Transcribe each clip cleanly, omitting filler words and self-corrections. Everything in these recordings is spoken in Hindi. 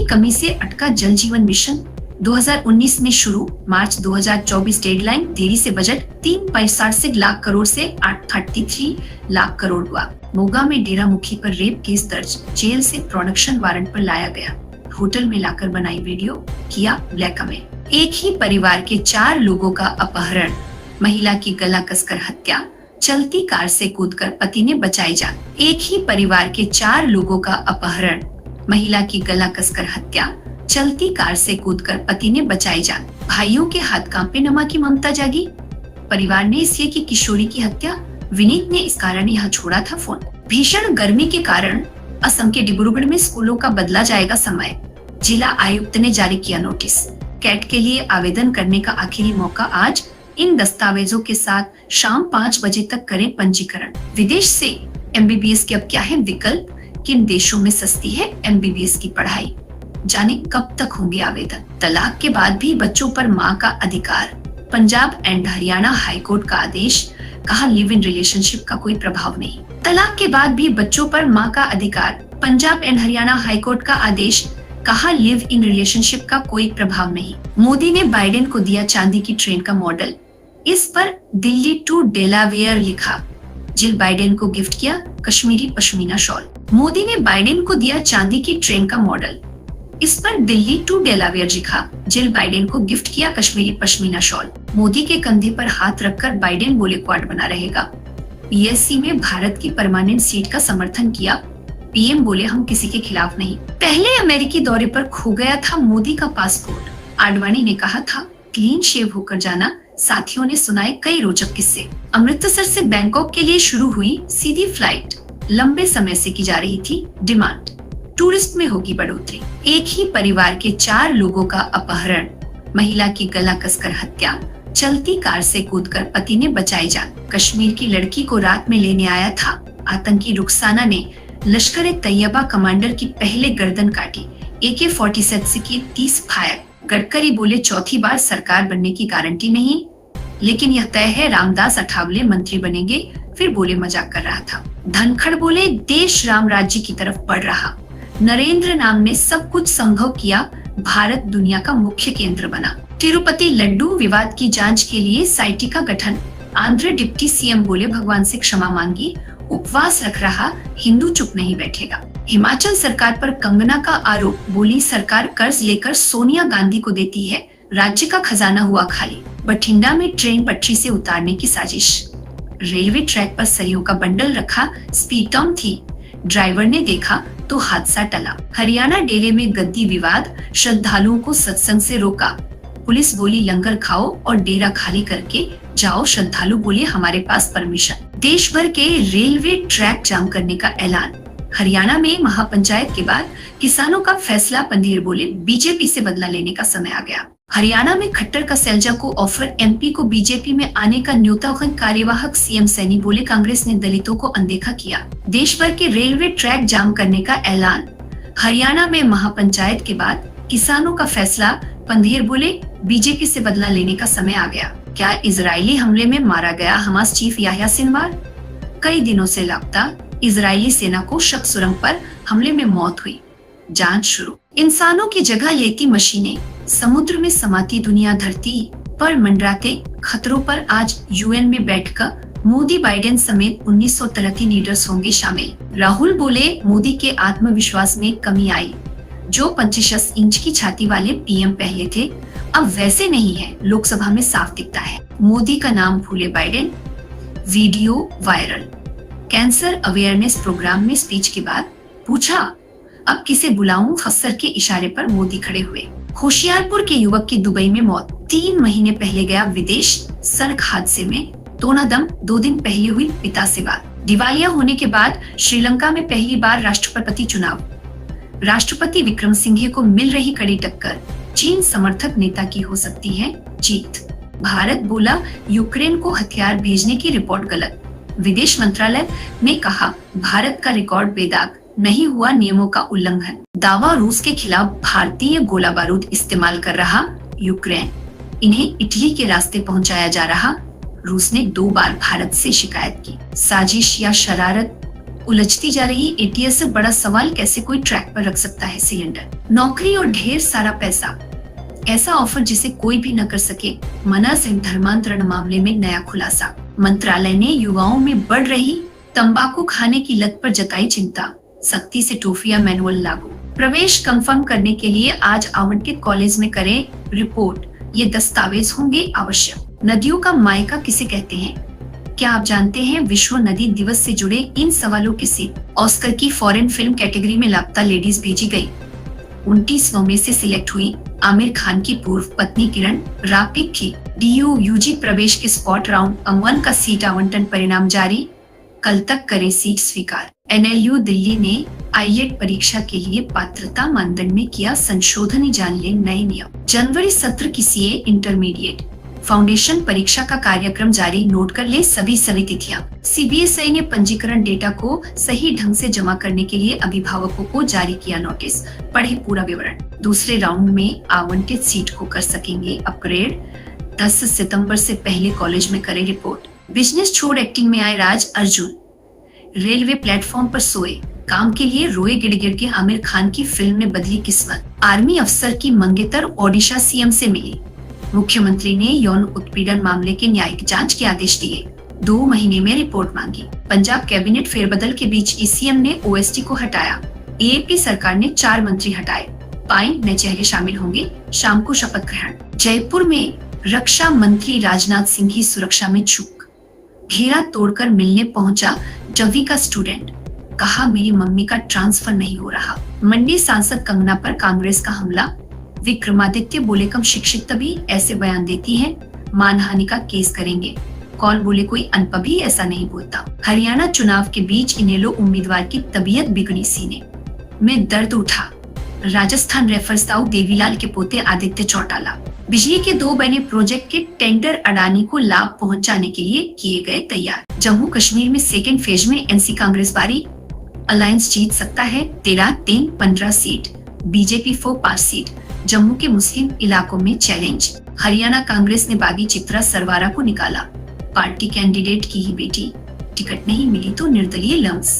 की कमी से अटका जल जीवन मिशन। 2019 में शुरू, मार्च 2024 डेडलाइन, देरी से बजट। 3.66 लाख करोड़ से 833 लाख करोड़ हुआ। मोगा में डेरा मुखी पर रेप केस दर्ज, जेल से प्रोडक्शन वारंट पर लाया गया। होटल में लाकर बनाई वीडियो, किया ब्लैकमेल। एक ही परिवार के 4 लोगों का अपहरण, महिला की गला कसकर हत्या, चलती कार से कूदकर पति ने बचाई जान। एक ही परिवार के 4 लोगों का अपहरण, महिला की गला कसकर हत्या, चलती कार से कूदकर पति ने बचाई जान। भाइयों के हाथ कांपे, नमा की ममता जागी। परिवार ने इसलिए की किशोरी की हत्या, विनीत ने इस कारण यहाँ छोड़ा था फोन। भीषण गर्मी के कारण असम के डिब्रूगढ़ में स्कूलों का बदला जाएगा समय, जिला आयुक्त ने जारी किया नोटिस। कैट के लिए आवेदन करने का आखिरी मौका आज। इन दस्तावेजों के साथ शाम 5 बजे तक करें पंजीकरण। विदेश से एमबीबीएस के अब क्या है विकल्प, किन देशों में सस्ती है एमबीबीएस की पढ़ाई, जाने कब तक होंगे आवेदन। तलाक के बाद भी बच्चों पर मां का अधिकार, पंजाब एंड हरियाणा हाईकोर्ट का आदेश, कहा लिव इन रिलेशनशिप का कोई प्रभाव नहीं। तलाक के बाद भी बच्चों पर मां का अधिकार, पंजाब एंड हरियाणा हाईकोर्ट का आदेश, कहा लिव इन रिलेशनशिप का कोई प्रभाव नहीं। मोदी ने बाइडेन को दिया चांदी की ट्रेन का मॉडल, इस पर दिल्ली टू डेलावेयर लिखा। जिल बाइडेन को गिफ्ट किया कश्मीरी पश्मीना शॉल। मोदी ने बाइडेन को दिया चांदी की ट्रेन का मॉडल, इस पर दिल्ली टू डेलावेयर लिखा। जिल बाइडेन को गिफ्ट किया कश्मीरी पश्मीना शॉल। मोदी के कंधे पर हाथ रखकर बाइडेन बोले क्वाड बना रहेगा। पीएससी में भारत की परमानेंट सीट का समर्थन किया। पीएम बोले हम किसी के खिलाफ नहीं। पहले अमेरिकी दौरे पर खो गया था मोदी का पासपोर्ट, आडवाणी ने कहा था क्लीन शेव होकर जाना। साथियों ने सुनाए कई रोचक किस्से। अमृतसर से बैंकॉक के लिए शुरू हुई सीधी फ्लाइट, लंबे समय से की जा रही थी डिमांड, टूरिस्ट में होगी बढ़ोतरी। एक ही परिवार के 4 लोगों का अपहरण, महिला की गला कसकर हत्या, चलती कार से कूदकर पति ने बचाई जान। कश्मीर की लड़की को रात में लेने आया था आतंकी, रुखसाना ने लश्कर ए तैयबा कमांडर की पहले गर्दन काटी। AK-47 से की 30 फायर। गडकरी बोले चौथी बार सरकार बनने की गारंटी नहीं, लेकिन यह तय है रामदास अठावले मंत्री बनेंगे। फिर बोले मजाक कर रहा था। धनखड़ बोले देश राम राज्य की तरफ बढ़ रहा। नरेंद्र नाम ने सब कुछ संभव किया, भारत दुनिया का मुख्य केंद्र बना। तिरुपति लड्डू विवाद की जांच के लिए साइटी का गठन। आंध्र डिप्टी सीएम बोले भगवान से क्षमा मांगी, उपवास रख रहा, हिंदू चुप नहीं बैठेगा। हिमाचल सरकार पर कंगना का आरोप, बोली सरकार कर्ज लेकर सोनिया गांधी को देती है, राज्य का खजाना हुआ खाली। बठिंडा में ट्रेन पटरी से उतारने की साजिश। रेलवे ट्रैक पर सरियों का बंडल रखा, स्पीड कम थी, ड्राइवर ने देखा तो हादसा टला। हरियाणा डेरे में गद्दी विवाद, श्रद्धालुओं को सत्संग से रोका। पुलिस बोली लंगर खाओ और डेरा खाली करके जाओ, श्रद्धालु बोले हमारे पास परमिशन। देश भर के रेलवे ट्रैक जाम करने का ऐलान। हरियाणा में महापंचायत के बाद किसानों का फैसला, पंधेर बोले बीजेपी से बदला लेने का समय आ गया। हरियाणा में खट्टर का सैलजा को ऑफर, एमपी को बीजेपी में आने का न्योता, कार्यवाहक सीएम सैनी बोले कांग्रेस ने दलितों को अनदेखा किया। देश भर के रेलवे ट्रैक जाम करने का ऐलान। हरियाणा में महापंचायत के बाद किसानों का फैसला, पंधेर बोले बीजेपी से बदला लेने का समय आ गया। क्या इजरायली हमले में मारा गया हमास चीफ याह्या सिनवार? कई दिनों से लापता इजरायली सेना को शक सुरंग पर हमले में मौत हुई, जांच शुरू। इंसानों की जगह लेती मशीनें, समुद्र में समाती दुनिया धरती पर मंडराते खतरों पर आज यूएन में बैठकर मोदी बाइडेन समेत 1933 लीडर्स होंगे शामिल। राहुल बोले मोदी के आत्मविश्वास में कमी आई, जो 25 इंच की छाती वाले पीएम पहले थे अब वैसे नहीं है, लोकसभा में साफ दिखता है। मोदी का नाम भूले Biden, video viral. Cancer awareness program में स्पीच के बाद पूछा अब किसे बुलाऊं, खस्सर के इशारे पर मोदी खड़े हुए। होशियारपुर के युवक की दुबई में मौत, 3 महीने पहले गया विदेश, सड़क हादसे में तोनादम। 2 दिन पहले हुई पिता से बात। दिवालिया होने के बाद श्रीलंका में पहली बार राष्ट्रपति चुनाव। राष्ट्रपति विक्रम सिंघे को मिल रही कड़ी टक्कर, चीन समर्थक नेता की हो सकती है जीत। भारत बोला यूक्रेन को हथियार भेजने की रिपोर्ट गलत। विदेश मंत्रालय ने कहा भारत का रिकॉर्ड बेदाग, नहीं हुआ नियमों का उल्लंघन। दावा रूस के खिलाफ भारतीय गोला बारूद इस्तेमाल कर रहा यूक्रेन, इन्हें इटली के रास्ते पहुंचाया जा रहा। रूस ने 2 बार भारत से शिकायत की। साजिश या शरारत, उलझती जा रही एटीएस से बड़ा सवाल, कैसे कोई ट्रैक पर रख सकता है सिलेंडर। नौकरी और ढेर सारा पैसा, ऐसा ऑफर जिसे कोई भी न कर सके। मना सिंह धर्मांतरण मामले में नया खुलासा। मंत्रालय ने युवाओं में बढ़ रही तंबाकू खाने की लत पर जताई चिंता। सख्ती से टोफिया मैनुअल लागू। प्रवेश कंफर्म करने के लिए आज आवंटित कॉलेज में करें रिपोर्ट, ये दस्तावेज होंगे आवश्यक। नदियों का मायका किसे कहते हैं, क्या आप जानते हैं? विश्व नदी दिवस से जुड़े इन सवालों के सिर। ऑस्कर की फॉरेन फिल्म कैटेगरी में लापता लेडीज भेजी गई। 29 में से सिलेक्ट हुई आमिर खान की पूर्व पत्नी किरण रापिक की। DU UG प्रवेश के स्पॉट राउंड 1 का सीट आवंटन परिणाम जारी, कल तक करे सीट स्वीकार। NLU दिल्ली ने IET परीक्षा के लिए पात्रता मानदंड में किया संशोधन, जान ले नए नियम। जनवरी सत्र की CA इंटरमीडिएट फाउंडेशन परीक्षा का कार्यक्रम जारी, नोट कर ले सभी तिथियां। CBSI ने पंजीकरण डेटा को सही ढंग से जमा करने के लिए अभिभावकों को जारी किया नोटिस, पढ़े पूरा विवरण। दूसरे राउंड में आवंटित सीट को कर सकेंगे अपग्रेड, 10 सितंबर से पहले कॉलेज में करे रिपोर्ट। बिजनेस छोड़ एक्टिंग में आए राज अर्जुन, रेलवे प्लेटफॉर्म पर सोए, काम के लिए रोए गिड़ के आमिर खान की फिल्म ने बदली किस्मत। आर्मी अफसर की मंगेतर ओडिशा CM से मिली, मुख्यमंत्री ने यौन उत्पीड़न मामले के न्यायिक जांच के आदेश दिए, 2 महीने में रिपोर्ट मांगी। पंजाब कैबिनेट फेरबदल के बीच ECM ने OST को हटाया। AAP सरकार ने 4 मंत्री हटाए, पाइन नए चेहरे शामिल होंगे, शाम को शपथ ग्रहण। जयपुर में रक्षा मंत्री राजनाथ सिंह की सुरक्षा में चूक, घेरा तोड़कर मिलने पहुंचा जवी का स्टूडेंट, कहा मेरी मम्मी का ट्रांसफर नहीं हो रहा। मंडी सांसद कंगना पर कांग्रेस का हमला, विक्रमादित्य बोले कम शिक्षित तभी ऐसे बयान देती है, मानहानि का केस करेंगे। कौन बोले कोई अनपढ़ भी ऐसा नहीं बोलता। हरियाणा चुनाव के बीच इनेलो उम्मीदवार की तबीयत बिगड़ी, सीने में दर्द उठा। राजस्थान रेफर साउ देवीलाल के पोते आदित्य चौटाला। बिजली के 2 बने प्रोजेक्ट के टेंडर अडानी को लाभ पहुंचाने के लिए किए गए तैयार। जम्मू कश्मीर में सेकेंड फेज में NC कांग्रेस बारी, अलायंस जीत सकता है 13-3 15 सीट, बीजेपी 5 सीट। जम्मू के मुस्लिम इलाकों में चैलेंज, हरियाणा कांग्रेस ने बागी चित्रा सरवारा को निकाला, पार्टी कैंडिडेट की ही बेटी, टिकट नहीं मिली तो निर्दलीय लम्स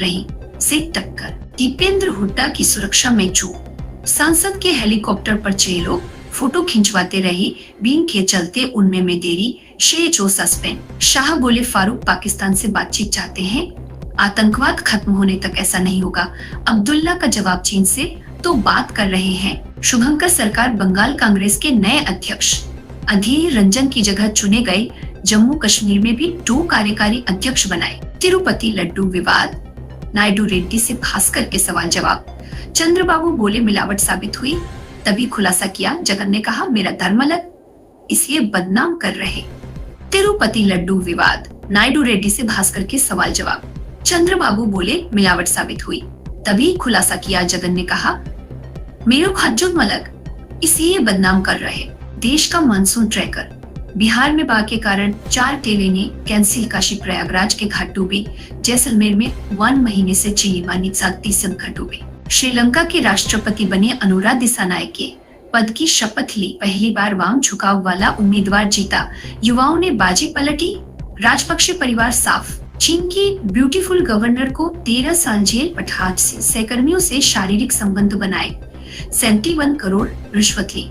रही से टक्कर। दीपेंद्र हुड्डा की सुरक्षा में चूक, सांसद के हेलीकॉप्टर पर 6 लोग फोटो खिंचवाते रहे, बीन के चलते उनमें में देरी, शेजो सस्पेंड। शाह बोले फारूक पाकिस्तान से बातचीत चाहते हैं, आतंकवाद खत्म होने तक ऐसा नहीं होगा। अब्दुल्ला का जवाब चीन से तो बात कर रहे हैं। शुभंकर सरकार बंगाल कांग्रेस के नए अध्यक्ष, अधीर रंजन की जगह चुने गए। जम्मू कश्मीर में भी 2 कार्यकारी अध्यक्ष बनाए। तिरुपति लड्डू विवाद, नायडू रेड्डी से भास्कर के सवाल जवाब। चंद्रबाबू बोले मिलावट साबित हुई, तभी खुलासा किया। जगन ने कहा मेरा धर्म अलग, इसलिए बदनाम कर रहे। तिरुपति लड्डू विवाद, नायडू रेड्डी से भास्कर के सवाल जवाब। चंद्रबाबू बोले मिलावट साबित हुई, तभी खुलासा किया। जगन ने कहा मेरो खज्जुम अलग, इसलिए बदनाम कर रहे। देश का मानसून ट्रैकर, बिहार में बाढ़ के कारण 4 ट्रेनें कैंसिल, काशी प्रयागराज के घाट डूबे। जैसलमेर में 1 महीने से चीनी मानी 37 घाट डूबे। श्रीलंका के राष्ट्रपति बने अनुरा दिसानायके, पद की शपथ ली। पहली बार वाम झुकाव वाला उम्मीदवार जीता, युवाओं ने बाजी पलटी। राजपक्षे परिवार साफ, चीन की ब्यूटीफुल गवर्नर को 13 साल जेल, 58 सहकर्मियों से शारीरिक संबंध बनाए, 71 करोड़ रिश्वत ली,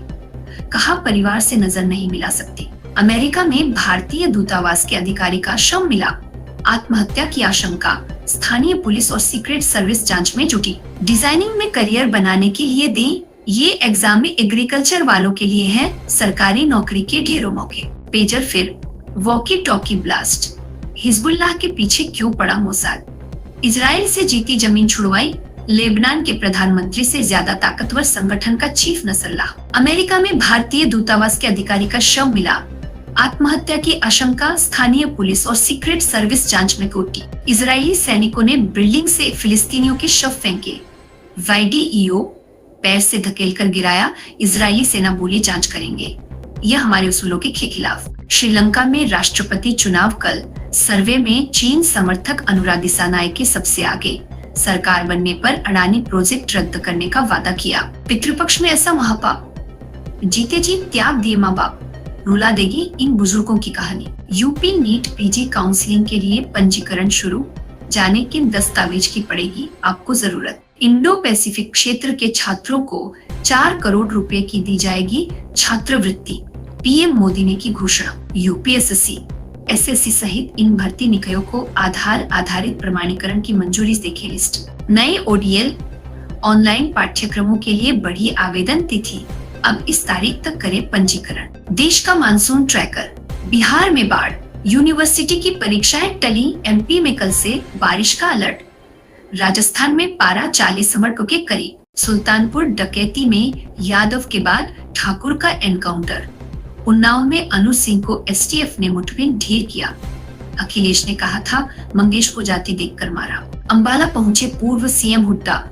कहा परिवार से नजर नहीं मिला सकती। अमेरिका में भारतीय दूतावास के अधिकारी का शव मिला, आत्महत्या की आशंका। स्थानीय पुलिस और सीक्रेट सर्विस जांच में जुटी। डिजाइनिंग में करियर बनाने के लिए दें, ये एग्जाम में एग्रीकल्चर वालों के लिए है, सरकारी नौकरी के ढेरों मौके। पेजर फिर वॉकी टॉकी ब्लास्ट, हिजबुल्लाह के पीछे क्यों पड़ा मोसाद। इजराइल से जीती जमीन छुड़वाई, लेबनान के प्रधानमंत्री से ज्यादा ताकतवर संगठन का चीफ नसरल्लाह। अमेरिका में भारतीय दूतावास के अधिकारी का शव मिला, आत्महत्या की आशंका। स्थानीय पुलिस और सीक्रेट सर्विस जांच में कोटी। इजरायली सैनिकों ने बिल्डिंग से फिलिस्तीनियों के शव फेंके, YDEO पैर से धकेलकर गिराया। इजरायली सेना बोली जांच करेंगे, यह हमारे उसूलों के खिलाफ। श्रीलंका में राष्ट्रपति चुनाव कल, सर्वे में चीन समर्थक अनुरा दिसानायके सबसे आगे। सरकार बनने पर अडानी प्रोजेक्ट रद्द करने का वादा किया। पितृपक्ष में ऐसा महापाप, जीते जी त्याग दिए माँ बाप, रुला देगी इन बुजुर्गों की कहानी। यूपी नीट PG काउंसलिंग के लिए पंजीकरण शुरू, जाने किन दस्तावेज की पड़ेगी आपको जरूरत। इंडो पैसिफिक क्षेत्र के छात्रों को 4 करोड़ रुपए की दी जाएगी छात्रवृत्ति, पीएम मोदी ने की घोषणा। यूपीएससी, एसएससी सहित इन भर्ती निकायों को आधार आधारित प्रमाणीकरण की मंजूरी देखे लिस्ट। नए ओडीएल ऑनलाइन पाठ्यक्रमों के लिए बढ़ी आवेदन तिथि, अब इस तारीख तक करे पंजीकरण। देश का मानसून ट्रैकर, बिहार में बाढ़, यूनिवर्सिटी की परीक्षाएं टली, एमपी में कल से बारिश का अलर्ट। राजस्थान में पारा 40 मार्क के करीब। सुल्तानपुर डकैती में यादव के बाद ठाकुर का एनकाउंटर। उन्नाव में अनुज सिंह को एसटीएफ ने मुठभेड़ ढेर किया। अखिलेश ने कहा था मंगेश को जाति देखकर मारा। अंबाला पहुंचे पूर्व सीएम हुड्डा,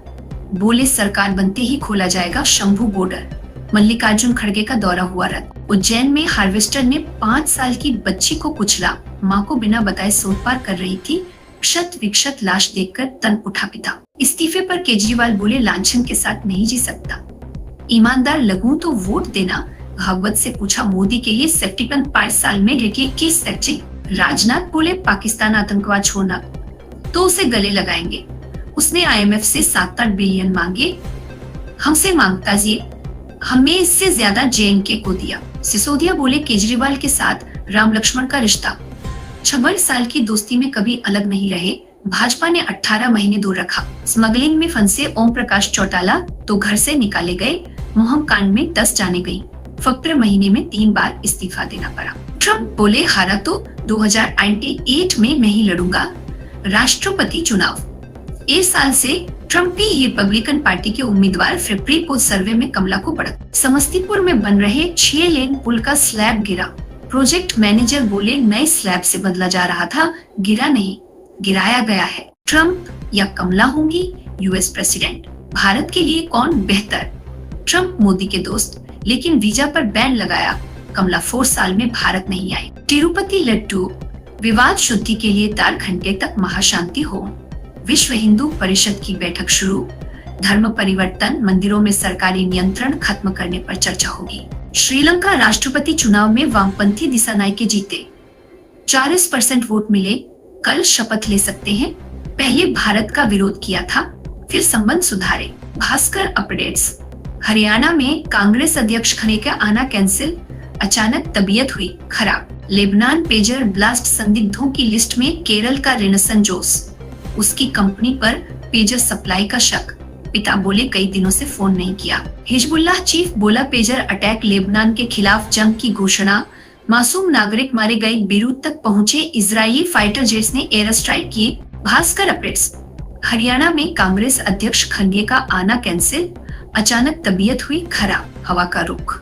बोले सरकार बनते ही खोला जाएगा शंभू बॉर्डर। मल्लिकार्जुन खड़गे का दौरा हुआ रद्द। उज्जैन में हार्वेस्टर ने 5 साल की बच्ची को कुचला, मां को बिना बताए सड़क पार कर रही थी। क्षत विक्षत लाश देखकर तन उठा पिता। इस्तीफे पर केजरीवाल बोले लांछन के साथ नहीं जी सकता, ईमानदार लगूं तो वोट देना। भागवत से पूछा मोदी के लिए सेफ्टी पिन 5 साल में लेके किस सेक्टिंग। राजनाथ बोले पाकिस्तान आतंकवाद छोड़ना तो उसे गले लगाएंगे। उसने आईएमएफ से 7-8 बिलियन मांगे, हमसे मांगता जी, हमें इससे ज्यादा जेएनके को दिया। सिसोदिया बोले केजरीवाल के साथ राम लक्ष्मण का रिश्ता, 26 साल की दोस्ती में कभी अलग नहीं रहे। भाजपा ने 18 महीने दूर रखा। स्मगलिंग में फंसे ओम प्रकाश चौटाला तो घर से निकाले गए। मोहम कांड में 10 जाने गई। फक्र महीने में 3 बार इस्तीफा देना पड़ा। ट्रम्प बोले हारा तो 2028 में मैं ही लड़ूंगा राष्ट्रपति चुनाव। इस साल से ट्रम्प ही रिपब्लिकन पार्टी के उम्मीदवार। फेब्रुवरी पोल सर्वे में कमला को बढ़त। समस्तीपुर में बन रहे 6 लेन पुल का स्लैब गिरा। प्रोजेक्ट मैनेजर बोले नए स्लैब से बदला जा रहा था, गिरा नहीं, गिराया गया है। ट्रम्प या कमला होंगी यूएस प्रेसिडेंट, भारत के लिए कौन बेहतर? ट्रम्प मोदी के दोस्त, लेकिन वीजा पर बैन लगाया। कमला 4 साल में भारत नहीं आई। तिरुपति लड्डू, विवाद शुद्धि के लिए 4 घंटे तक महाशांति हो। विश्व हिंदू परिषद की बैठक शुरू। धर्म परिवर्तन, मंदिरों में सरकारी नियंत्रण खत्म करने पर चर्चा होगी। श्रीलंका राष्ट्रपति चुनाव में वामपंथी दिसानायके जीते, 40% वोट मिले। कल शपथ ले सकते हैं। पहले भारत का विरोध किया था, फिर संबंध सुधारे। भास्कर अपडेट्स, हरियाणा में कांग्रेस अध्यक्ष खड़गे का आना कैंसिल, अचानक तबीयत हुई खराब। लेबनान पेजर ब्लास्ट संदिग्धों की लिस्ट में केरल का रेनेसन जोस, उसकी कंपनी पर पेजर सप्लाई का शक। पिता बोले कई दिनों से फोन नहीं किया। हिजबुल्लाह चीफ बोला पेजर अटैक लेबनान के खिलाफ जंग की घोषणा। मासूम नागरिक मारे गए। बेरूत तक पहुंचे इजरायली फाइटर जेट्स ने एयर स्ट्राइक किए। भास्कर अपडेट्स, हरियाणा में कांग्रेस अध्यक्ष खड़गे का आना कैंसिल, अचानक तबीयत हुई खराब, हवा का रुख।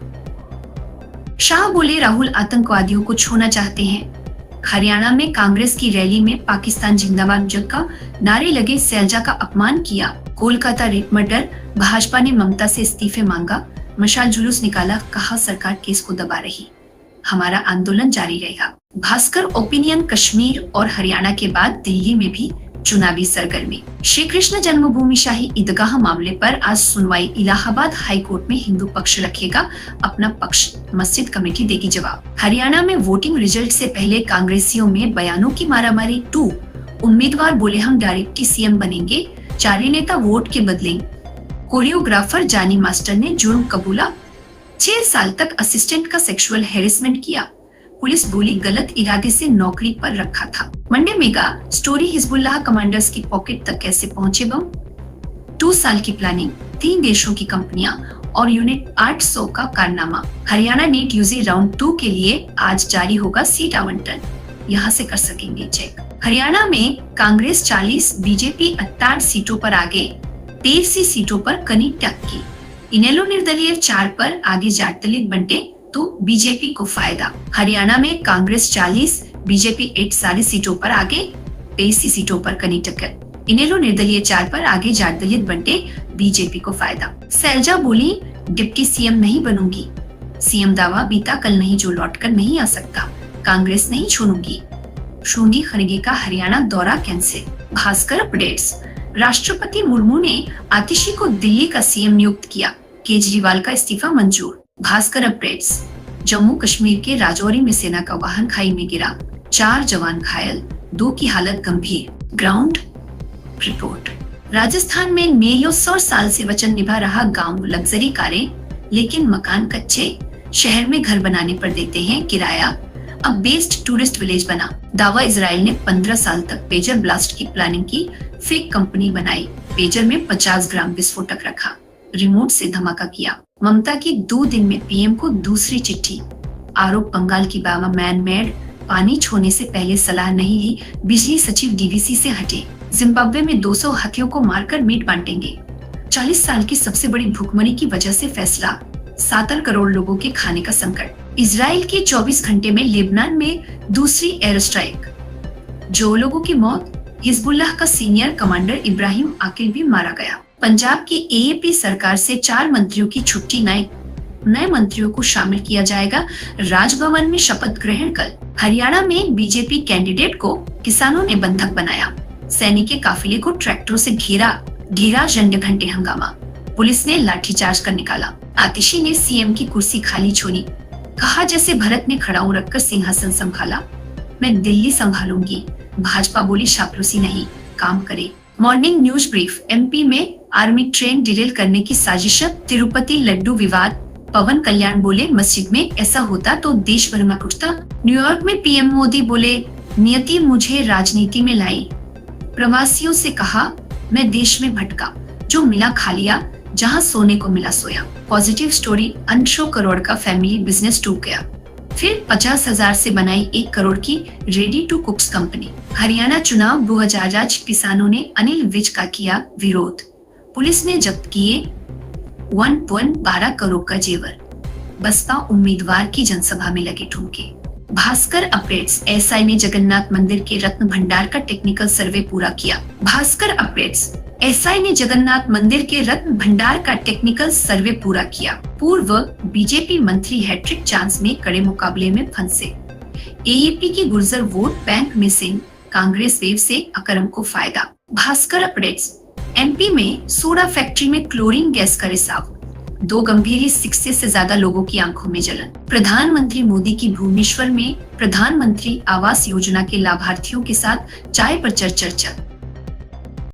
शाह बोले राहुल आतंकवादियों को छूना चाहते हैं। हरियाणा में कांग्रेस की रैली में पाकिस्तान जिंदाबाद का नारे लगे, सैलजा का अपमान किया। कोलकाता रेप मर्डर, भाजपा ने ममता से इस्तीफे मांगा। मशाल जुलूस निकाला, कहा सरकार केस को दबा रही, हमारा आंदोलन जारी रहेगा। भास्कर ओपिनियन, कश्मीर और हरियाणा के बाद दिल्ली में भी चुनावी सरगर्मी। श्री कृष्ण जन्मभूमि शाही ईदगाह मामले पर आज सुनवाई। इलाहाबाद हाई कोर्ट में हिंदू पक्ष रखेगा अपना पक्ष, मस्जिद कमेटी देगी जवाब। हरियाणा में वोटिंग रिजल्ट से पहले कांग्रेसियों में बयानों की मारामारी। 2 उम्मीदवार बोले हम डायरेक्ट सीएम बनेंगे, 4 नेता वोट के बदले। कोरियोग्राफर जानी मास्टर ने जुर्म कबूला, 6 साल तक असिस्टेंट का सेक्सुअल हैरेसमेंट किया। पुलिस बोली गलत इरादे से नौकरी पर रखा था। Monday mega story, Hezbollah commanders की पॉकेट तक कैसे पहुंचे बम। 2 साल की प्लानिंग, 3 देशों की कंपनियां और यूनिट 800 का कारनामा। हरियाणा नीट यूजी राउंड 2 के लिए आज जारी होगा सीट आवंटन, यहाँ से कर सकेंगे चेक। हरियाणा में कांग्रेस 40, बीजेपी 68 सीटों पर आगे, 23 सीटों पर कनी टक्की। इनेलो निर्दलीय 4 पर आगे, जाट दलित बंटे तो बीजेपी को फायदा। हरियाणा में कांग्रेस 40, बीजेपी 8 सारी सीटों पर आगे, 23 सीटों पर कनी टक्कर। इनेलो निर्दलीय 4 पर आगे, जाट दलित बंटे, बीजेपी को फायदा। सैलजा बोली डिप्टी सीएम नहीं बनूंगी, सीएम दावा बीता कल नहीं जो लौटकर नहीं आ सकता, कांग्रेस नहीं छोड़ूंगी। शूंगी खड़गे का हरियाणा दौरा कैंसिल। भास्कर अपडेट्स, राष्ट्रपति मुर्मू ने आतिशी को दिल्ली का सीएम नियुक्त किया, केजरीवाल का इस्तीफा मंजूर। भास्कर अपडेट्स, जम्मू कश्मीर के राजौरी में सेना का वाहन खाई में गिरा, 4 जवान घायल, 2 की हालत गंभीर। Ground report. राजस्थान में नेयो 100 साल से वचन निभा रहा गांव लग्जरी कारें, लेकिन मकान कच्चे, शहर में घर बनाने पर देते हैं किराया। अब बेस्ड टूरिस्ट विलेज बना। दावा इजराइल ने 15 साल तक पेजर ब्लास्ट की प्लानिंग की, फेक कंपनी बनाई, पेजर में 50 ग्राम विस्फोटक रखा, रिमोट से धमाका किया। ममता की 2 दिन में पीएम को दूसरी चिट्ठी। आरोप बंगाल की बाबा मैन मेड, पानी छोड़ने से पहले सलाह नहीं ली, बिजली सचिव डीवीसी से हटे। जिम्बाब्वे में 200 हाथियों को मारकर मीट बांटेंगे। 40 साल की सबसे बड़ी भूखमरी की वजह से फैसला, 70 करोड़ लोगों के खाने का संकट। इजराइल की 24 घंटे में लेबनान में दूसरी एयर स्ट्राइक, जो लोगों की मौत। हिजबुल्लाह का सीनियर कमांडर इब्राहिम आकिल भी मारा गया। पंजाब की एएपी सरकार से 4 मंत्रियों की छुट्टी, नए मंत्रियों को शामिल किया जाएगा। राजभवन में शपथ ग्रहण कल। हरियाणा में बीजेपी कैंडिडेट को किसानों ने बंधक बनाया। सैनिक के काफिले को ट्रैक्टरों से घेरा, घंटे हंगामा। पुलिस ने लाठीचार्ज कर निकाला। आतिशी ने सीएम की कुर्सी खाली छोड़ी, कहा जैसे भरत ने खड़ाऊ रखकर सिंहासन संभाला, मैं दिल्ली संभालूंगी। भाजपा बोली चापलूसी नहीं, काम करे। Morning news brief. एमपी में आर्मी ट्रेन डिरेल करने की साजिश। तिरुपति लड्डू विवाद। पवन कल्याण बोले मस्जिद में ऐसा होता तो देश भर में उठता। न्यूयॉर्क में पीएम मोदी बोले नियति मुझे राजनीति में लाई। प्रवासियों से कहा मैं देश में भटका, जो मिला खा लिया, जहां सोने को मिला सोया। Positive story. 800 करोड़ का फैमिली बिजनेस डूब गया, फिर 50,000 से बनाई 1 करोड़ की ready to cooks company. Haryana चुनाव 2000, किसानों ने अनिल विज का किया विरोध। पुलिस ने जब्त किए 1.12 करोड़ का जेवर। बसपा उम्मीदवार की जनसभा में लगे ठुमके। भास्कर अपडेट्स। एसआई ने जगन्नाथ मंदिर के रत्न भंडार का टेक्निकल सर्वे पूरा किया। भास्कर अपडेट्स। एसआई ने जगन्नाथ मंदिर के रत्न भंडार का टेक्निकल सर्वे पूरा किया। पूर्व बीजेपी मंत्री हैट्रिक चांस में कड़े मुकाबले में फंसे। एएपी की Gurjar vote bank missing, Congress wave से अकरम को फायदा। भास्कर अपडेट्स। एमपी में सोडा फैक्ट्री में क्लोरीन गैस का रिसाव, 2 गंभीर, 60 से ज्यादा लोगों की आंखों में जलन। प्रधानमंत्री मोदी की भुवनेश्वर में प्रधानमंत्री आवास योजना के लाभार्थियों के साथ चाय पर चर्चा।